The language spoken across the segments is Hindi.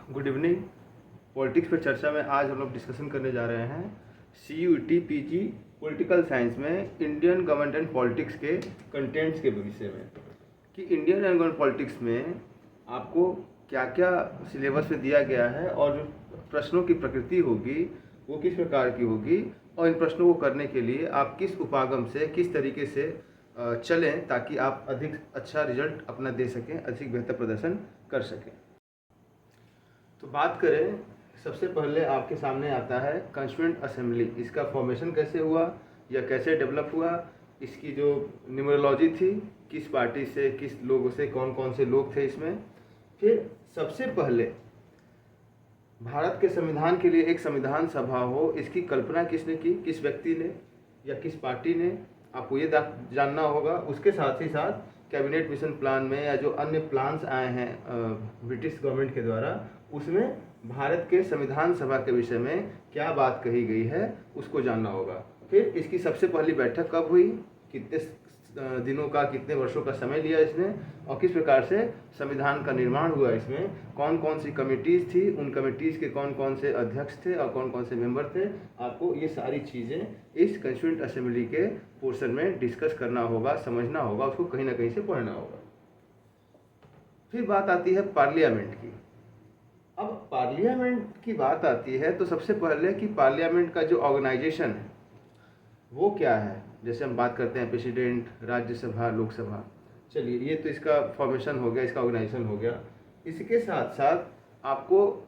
Good evening. पॉलिटिक्स पर चर्चा में आज हम लोग डिस्कशन करने जा रहे हैं CUET PG पॉलिटिकल साइंस में इंडियन गवर्नमेंट एंड पॉलिटिक्स के कंटेंट्स के विषय में कि इंडियन एंड गवर्नमेंट पॉलिटिक्स में आपको क्या क्या सिलेबस में दिया गया है और जो प्रश्नों की प्रकृति होगी वो किस प्रकार की होगी और इन प्रश्नों को करने के लिए आप किस उपागम से किस तरीके से चलें ताकि आप अधिक अच्छा रिजल्ट अपना दे सकें, अधिक बेहतर प्रदर्शन कर सकें। तो बात करें, सबसे पहले आपके सामने आता है कॉन्स्टिट्यूएंट असेंबली। इसका फॉर्मेशन कैसे हुआ या कैसे डेवलप हुआ, इसकी जो न्यूमरोलॉजी थी, किस पार्टी से किस लोगों से कौन कौन से लोग थे इसमें। फिर सबसे पहले भारत के संविधान के लिए एक संविधान सभा हो, इसकी कल्पना किसने की, किस व्यक्ति ने या किस पार्टी ने, आपको ये जानना होगा। उसके साथ ही साथ कैबिनेट मिशन प्लान में या जो अन्य प्लान्स आए हैं ब्रिटिश गवर्नमेंट के द्वारा, उसमें भारत के संविधान सभा के विषय में क्या बात कही गई है उसको जानना होगा। फिर इसकी सबसे पहली बैठक कब हुई, कितने दिनों का, कितने वर्षों का समय लिया इसने और किस प्रकार से संविधान का निर्माण हुआ, इसमें कौन कौन सी कमिटीज़ थी, उन कमिटीज़ के कौन कौन से अध्यक्ष थे और कौन कौन से मेंबर थे। आपको ये सारी चीज़ें इस कॉन्स्टिट्यूएंट असेंबली के पोर्शन में डिस्कस करना होगा, समझना होगा, उसको कहीं ना कहीं से पढ़ना होगा। फिर बात आती है पार्लियामेंट की। अब पार्लियामेंट की बात आती है तो सबसे पहले कि पार्लियामेंट का जो ऑर्गेनाइजेशन है वो क्या है। जैसे हम बात करते हैं प्रेसिडेंट, राज्यसभा, लोकसभा, चलिए ये तो इसका फॉर्मेशन हो गया, इसका ऑर्गेनाइजेशन हो गया। इसके साथ साथ आपको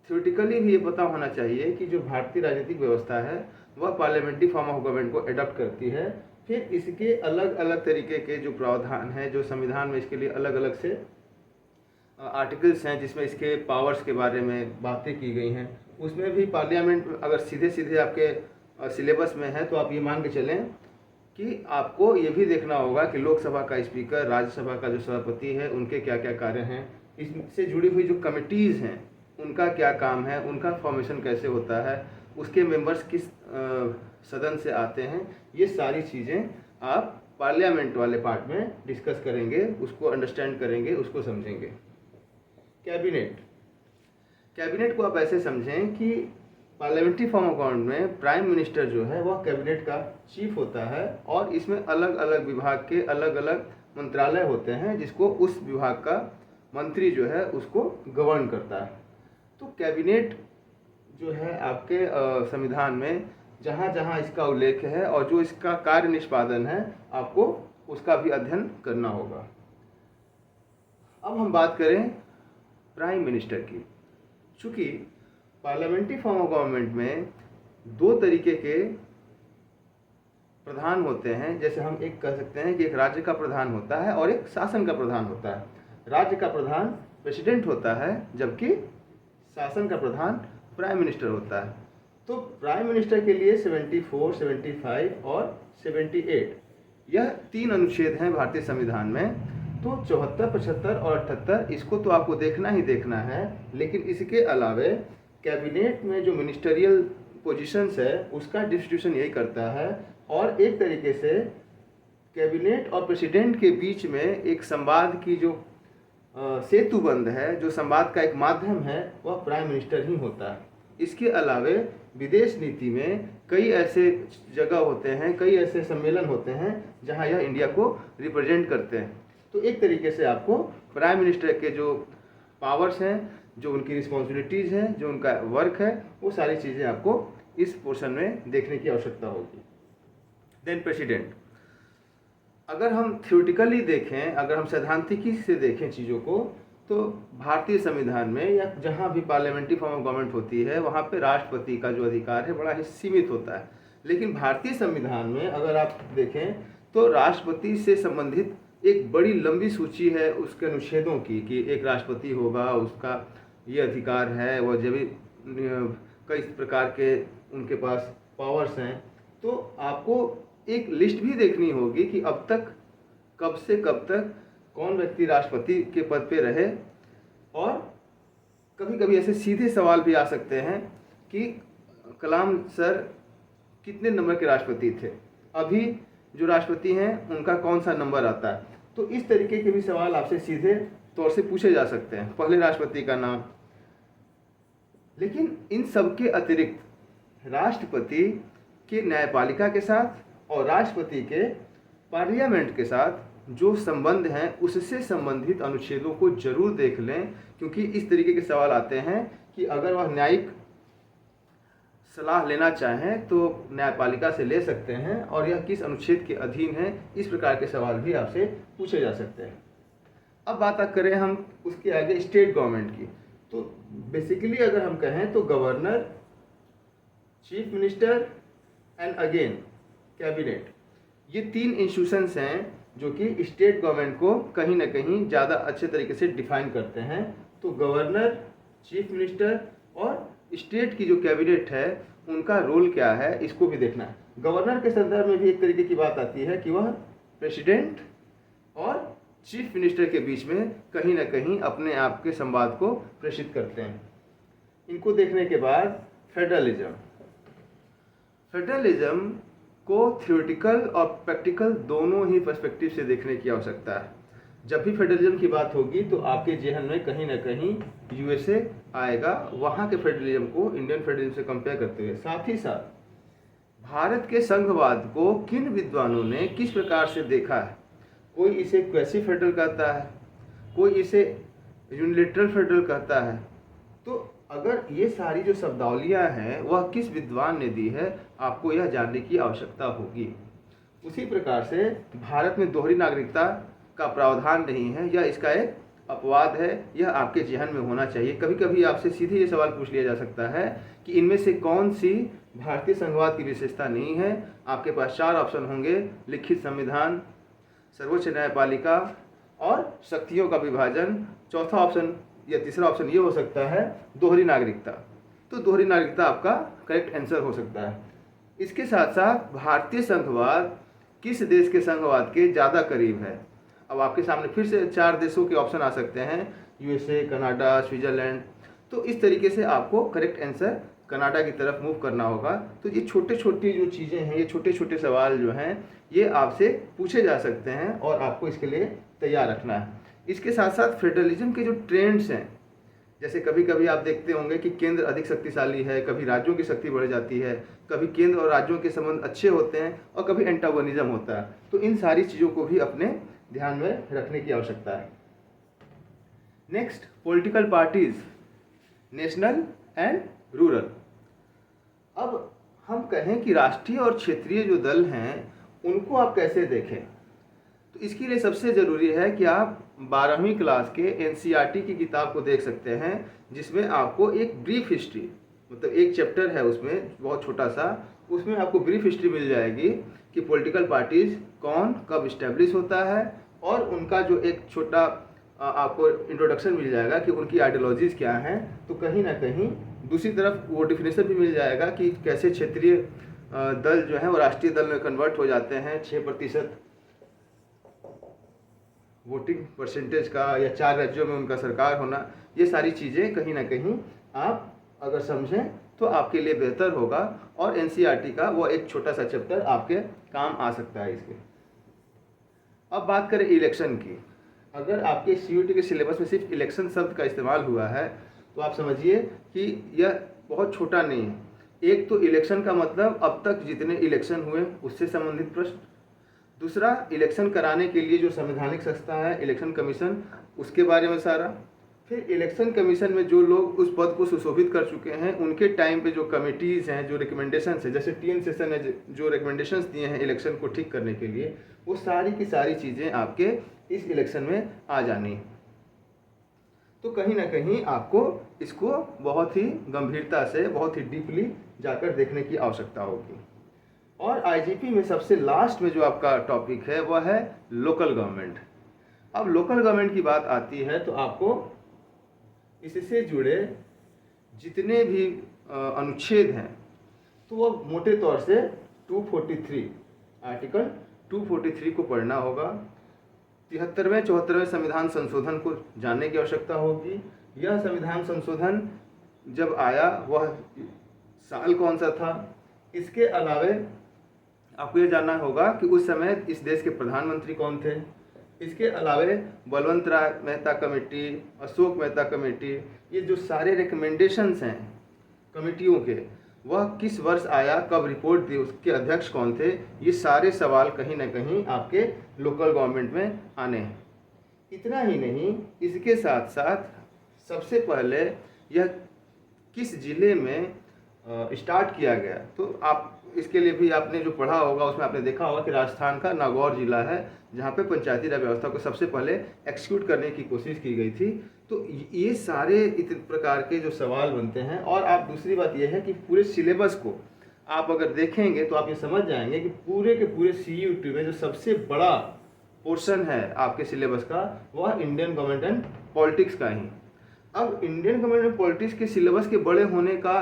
थ्योरेटिकली भी ये पता होना चाहिए कि जो भारतीय राजनीतिक व्यवस्था है वह पार्लियामेंट्री फॉर्म ऑफ गवर्नमेंट को एडॉप्ट करती है। फिर इसके अलग अलग तरीके के जो प्रावधान हैं, जो संविधान में इसके लिए अलग अलग से आर्टिकल्स हैं जिसमें इसके पावर्स के बारे में बातें की गई हैं, उसमें भी पार्लियामेंट अगर सीधे सीधे आपके सिलेबस में है तो आप ये मान के चलें कि आपको ये भी देखना होगा कि लोकसभा का स्पीकर, राज्यसभा का जो सभापति है, उनके क्या क्या कार्य हैं, इससे जुड़ी हुई जो कमिटीज़ हैं उनका क्या काम है, उनका फॉर्मेशन कैसे होता है, उसके मेंबर्स किस सदन से आते हैं, ये सारी चीज़ें आप पार्लियामेंट वाले पार्ट में डिस्कस करेंगे, उसको अंडरस्टैंड करेंगे, उसको समझेंगे। कैबिनेट को आप ऐसे समझें कि पार्लियामेंट्री फॉर्म ऑफ गवर्नमेंट में प्राइम मिनिस्टर जो है वह कैबिनेट का चीफ होता है और इसमें अलग अलग विभाग के अलग अलग मंत्रालय होते हैं जिसको उस विभाग का मंत्री जो है उसको गवर्न करता है। तो कैबिनेट जो है आपके संविधान में जहाँ जहाँ इसका उल्लेख है और जो इसका कार्य निष्पादन है आपको उसका भी अध्ययन करना होगा। अब हम बात करें प्राइम मिनिस्टर की। चूँकि पार्लियामेंट्री फॉर्म ऑफ गवर्नमेंट में दो तरीके के प्रधान होते हैं, जैसे हम एक कह सकते हैं कि एक राज्य का प्रधान होता है और एक शासन का प्रधान होता है। राज्य का प्रधान प्रेसिडेंट होता है जबकि शासन का प्रधान प्राइम मिनिस्टर होता है। तो प्राइम मिनिस्टर के लिए 74, 75 और 78 यह 3 अनुच्छेद हैं भारतीय संविधान में। तो 74, 75 और 78 इसको तो आपको देखना ही देखना है, लेकिन इसके अलावे कैबिनेट में जो मिनिस्टरियल पोजीशंस है उसका डिस्ट्रीब्यूशन यही करता है और एक तरीके से कैबिनेट और प्रेसिडेंट के बीच में एक संवाद की जो सेतुबंध है, जो संवाद का एक माध्यम है, वह प्राइम मिनिस्टर ही होता है। इसके अलावे विदेश नीति में कई ऐसे जगह होते हैं, कई ऐसे सम्मेलन होते हैं जहां यह इंडिया को रिप्रेजेंट करते हैं। तो एक तरीके से आपको प्राइम मिनिस्टर के जो पावर्स हैं, जो उनकी रिस्पॉन्सिबिलिटीज़ हैं, जो उनका वर्क है, वो सारी चीज़ें आपको इस पोर्शन में देखने की आवश्यकता होगी। देन प्रेसिडेंट, अगर हम थ्योरेटिकली देखें, अगर हम सैद्धांतिकी से देखें चीज़ों को, तो भारतीय संविधान में या जहाँ भी पार्लियामेंट्री फॉर्म ऑफ गवर्नमेंट होती है वहाँ पे राष्ट्रपति का जो अधिकार है बड़ा ही सीमित होता है। लेकिन भारतीय संविधान में अगर आप देखें तो राष्ट्रपति से संबंधित एक बड़ी लंबी सूची है उसके अनुच्छेदों की कि एक राष्ट्रपति होगा, उसका ये अधिकार है, वह जब कई प्रकार के उनके पास पावर्स हैं। तो आपको एक लिस्ट भी देखनी होगी कि अब तक कब से कब तक कौन व्यक्ति राष्ट्रपति के पद पे रहे। और कभी कभी ऐसे सीधे सवाल भी आ सकते हैं कि कलाम सर कितने नंबर के राष्ट्रपति थे, अभी जो राष्ट्रपति हैं उनका कौन सा नंबर आता है। तो इस तरीके के भी सवाल आपसे सीधे तौर से पूछे जा सकते हैं। पहले राष्ट्रपति का नाम, लेकिन इन सब के अतिरिक्त राष्ट्रपति के न्यायपालिका के साथ और राष्ट्रपति के पार्लियामेंट के साथ जो संबंध हैं उससे संबंधित अनुच्छेदों को जरूर देख लें, क्योंकि इस तरीके के सवाल आते हैं कि अगर वह न्यायिक सलाह लेना चाहें तो न्यायपालिका से ले सकते हैं और यह किस अनुच्छेद के अधीन है, इस प्रकार के सवाल भी आपसे पूछे जा सकते हैं। अब बात करें हम उसके आगे स्टेट गवर्नमेंट की, तो बेसिकली अगर हम कहें तो governor, chief minister and again cabinet, ये 3 इंस्टीट्यूशंस हैं जो कि स्टेट गवर्नमेंट को कहीं ना कहीं ज़्यादा अच्छे तरीके से डिफाइन करते हैं। तो गवर्नर, चीफ मिनिस्टर और स्टेट की जो कैबिनेट है उनका रोल क्या है, इसको भी देखना है। गवर्नर के संदर्भ में भी एक तरीके की बात आती है कि वह प्रेसिडेंट और चीफ मिनिस्टर के बीच में कहीं ना कहीं अपने आप के संवाद को प्रेषित करते हैं। इनको देखने के बाद फेडरलिज्म को थ्योरेटिकल और प्रैक्टिकल दोनों ही पर्सपेक्टिव से देखने की आवश्यकता है। जब भी फेडरलिज्म की बात होगी तो आपके जेहन में कहीं ना कहीं यूएसए आएगा, वहाँ के फेडरलिज्म को इंडियन फेडरलिज्म से कंपेयर करते हुए। साथ ही साथ भारत के संघवाद को किन विद्वानों ने किस प्रकार से देखा है, कोई इसे क्वेसी फेडरल कहता है, कोई इसे यूनिलेटरल फेडरल कहता है। तो अगर ये सारी जो शब्दावलियाँ हैं वह किस विद्वान ने दी है, आपको यह जानने की आवश्यकता होगी। उसी प्रकार से भारत में दोहरी नागरिकता का प्रावधान नहीं है, यह इसका एक अपवाद है, यह आपके जेहन में होना चाहिए। कभी कभी आपसे सीधे ये सवाल पूछ लिया जा सकता है कि इनमें से कौन सी भारतीय संघवाद की विशेषता नहीं है। आपके पास 4 ऑप्शन होंगे: लिखित संविधान, सर्वोच्च न्यायपालिका और शक्तियों का विभाजन। चौथा ऑप्शन या तीसरा ऑप्शन ये हो सकता है दोहरी नागरिकता। तो दोहरी नागरिकता आपका करेक्ट आंसर हो सकता है। इसके साथ साथ भारतीय संघवाद किस देश के संघवाद के ज़्यादा करीब है। अब आपके सामने फिर से 4 देशों के ऑप्शन आ सकते हैं: यूएसए, कनाडा, स्विट्जरलैंड। तो इस तरीके से आपको करेक्ट आंसर कनाडा की तरफ मूव करना होगा। तो ये छोटे छोटे जो चीज़ें हैं, ये छोटे छोटे सवाल जो हैं, ये आपसे पूछे जा सकते हैं और आपको इसके लिए तैयार रखना है। इसके साथ साथ फेडरलिज्म के जो ट्रेंड्स हैं, जैसे कभी कभी आप देखते होंगे कि केंद्र अधिक शक्तिशाली है, कभी राज्यों की शक्ति बढ़ जाती है, कभी केंद्र और राज्यों के संबंध अच्छे होते हैं और कभी एंटागोनिज्म होता है। तो इन सारी चीज़ों को भी अपने ध्यान में रखने की आवश्यकता है। Next, political parties, national and rural. अब हम कहें कि राष्ट्रीय और क्षेत्रीय जो दल हैं उनको आप कैसे देखें, तो इसके लिए सबसे ज़रूरी है कि आप 12वीं क्लास के एनसीईआरटी की किताब को देख सकते हैं, जिसमें आपको एक ब्रीफ हिस्ट्री, मतलब एक चैप्टर है उसमें बहुत छोटा सा, उसमें आपको ब्रीफ हिस्ट्री मिल जाएगी कि पॉलिटिकल पार्टीज़ कौन कब इस्टेब्लिश होता है और उनका जो एक छोटा आपको इंट्रोडक्शन मिल जाएगा कि उनकी आइडियोलॉजीज़ क्या हैं। तो कहीं ना कहीं दूसरी तरफ वो डिफिनेशन भी मिल जाएगा कि कैसे क्षेत्रीय दल जो है वो राष्ट्रीय दल में कन्वर्ट हो जाते हैं। 6% वोटिंग परसेंटेज का या 4 राज्यों में उनका सरकार होना, ये सारी चीज़ें कहीं ना कहीं आप अगर समझें तो आपके लिए बेहतर होगा और एनसीईआरटी का वो एक छोटा सा चैप्टर आपके काम आ सकता है इसके। अब बात करें इलेक्शन की। अगर आपके सीयूईटी के सिलेबस में सिर्फ इलेक्शन शब्द का इस्तेमाल हुआ है तो आप समझिए कि यह बहुत छोटा नहीं है। एक तो इलेक्शन का मतलब अब तक जितने इलेक्शन हुए उससे संबंधित प्रश्न, दूसरा इलेक्शन कराने के लिए जो संवैधानिक संस्था है इलेक्शन कमीशन, उसके बारे में सारा, फिर इलेक्शन कमीशन में जो लोग उस पद को सुशोभित कर चुके हैं उनके टाइम पे जो कमिटीज़ हैं, जो रिकमेंडेशंस हैं, जैसे टीएन सेशन ने जो रिकमेंडेशंस दिए हैं इलेक्शन को ठीक करने के लिए, वो सारी की सारी चीज़ें आपके इस इलेक्शन में आ जानी। तो कहीं ना कहीं आपको इसको बहुत ही गंभीरता से, बहुत ही डीपली जाकर देखने की आवश्यकता होगी। और आईजीपी में सबसे लास्ट में जो आपका टॉपिक है वह है लोकल गवर्नमेंट। अब लोकल गवर्नमेंट की बात आती है तो आपको इससे जुड़े जितने भी अनुच्छेद हैं तो वो मोटे तौर से 243 आर्टिकल 243 को पढ़ना होगा। 73वें 74वें संविधान संशोधन को जानने की आवश्यकता होगी। यह संविधान संशोधन जब आया वह साल कौन सा था, इसके अलावे आपको ये जानना होगा कि उस समय इस देश के प्रधानमंत्री कौन थे। इसके अलावे बलवंत राय मेहता कमेटी, अशोक मेहता कमेटी, ये जो सारे रिकमेंडेशंस हैं कमेटियों के, वह किस वर्ष आया, कब रिपोर्ट दी, उसके अध्यक्ष कौन थे, ये सारे सवाल कहीं ना कहीं आपके लोकल गवर्नमेंट में आने हैं। इतना ही नहीं, इसके साथ साथ सबसे पहले यह किस ज़िले में स्टार्ट किया गया, तो आप इसके लिए भी आपने जो पढ़ा होगा उसमें आपने देखा होगा कि राजस्थान का नागौर जिला है जहाँ पे पंचायती राज व्यवस्था को सबसे पहले एक्सिक्यूट करने की कोशिश की गई थी। तो ये सारे इतने प्रकार के जो सवाल बनते हैं। और आप दूसरी बात यह है कि पूरे सिलेबस को आप अगर देखेंगे तो आप ये समझ जाएंगे कि पूरे के पूरे CUET में जो सबसे बड़ा पोर्शन है आपके सिलेबस का वह इंडियन गवर्नमेंट एंड पॉलिटिक्स का ही। अब इंडियन गवर्नमेंट एंड पॉलिटिक्स के सिलेबस के बड़े होने का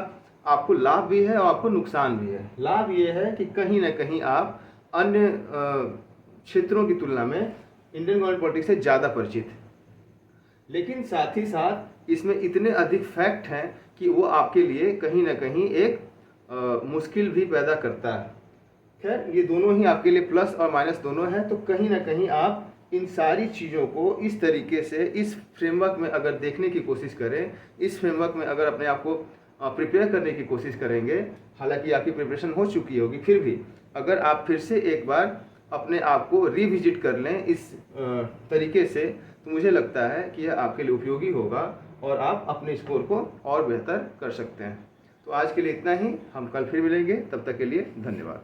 आपको लाभ भी है और आपको नुकसान भी है। लाभ ये है कि कहीं ना कहीं आप अन्य क्षेत्रों की तुलना में इंडियन गवर्नमेंट पॉलिटिक्स से ज़्यादा परिचित हैं, लेकिन साथ ही साथ इसमें इतने अधिक फैक्ट हैं कि वो आपके लिए कहीं ना कहीं एक मुश्किल भी पैदा करता है। खैर, ये दोनों ही आपके लिए प्लस और माइनस दोनों हैं। तो कहीं ना कहीं आप इन सारी चीज़ों को इस तरीके से इस फ्रेमवर्क में अगर देखने की कोशिश करें, इस फ्रेमवर्क में अगर अपने आप को प्रिपेयर करने की कोशिश करेंगे, हालांकि आपकी प्रिपरेशन हो चुकी होगी, फिर भी अगर आप फिर से एक बार अपने आप को रिविजिट कर लें इस तरीके से, तो मुझे लगता है कि यह आपके लिए उपयोगी होगा और आप अपने स्कोर को और बेहतर कर सकते हैं। तो आज के लिए इतना ही, हम कल फिर मिलेंगे, तब तक के लिए धन्यवाद।